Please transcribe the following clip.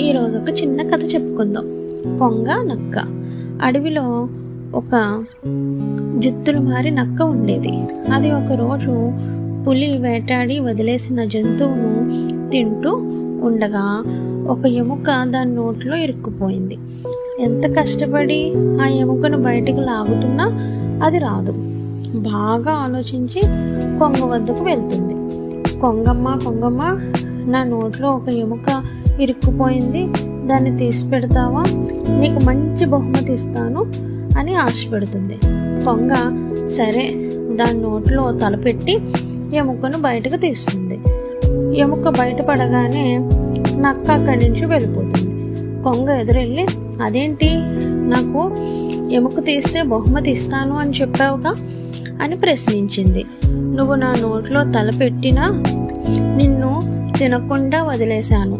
ఈరోజు ఒక చిన్న కథ చెప్పుకుందాం. కొంగ నక్క. అడవిలో ఒక జుత్తులు మారి నక్క ఉండేది. అది ఒకరోజు పులి వేటాడి వదిలేసిన జంతువును తింటూ ఉండగా ఒక ఎముక దాని నోట్లో ఇరుక్కుపోయింది. ఎంత కష్టపడి ఆ ఎముకను బయటకు లాగుతున్నా అది రాదు. బాగా ఆలోచించి కొంగ వద్దకు వెళ్తుంది. కొంగమ్మ, నా నోట్లో ఒక ఎముక ఇరుక్కుపోయింది, దాన్ని తీసి పెడతావా? నీకు మంచి బహుమతి ఇస్తాను అని ఆశపెడుతుంది. కొంగ సరే దాని నోట్లో తలపెట్టి ఎముకను బయటకు తీస్తుంది. ఎముక బయటపడగానే నక్క అక్కడి నుంచి వెళ్ళిపోతుంది. కొంగ ఎదురెళ్ళి, అదేంటి, నాకు ఎముక తీస్తే బహుమతి ఇస్తాను అని చెప్పావుగా అని ప్రశ్నించింది. నువ్వు నా నోట్లో తలపెట్టినా నిన్ను తినకుండా వదిలేశాను.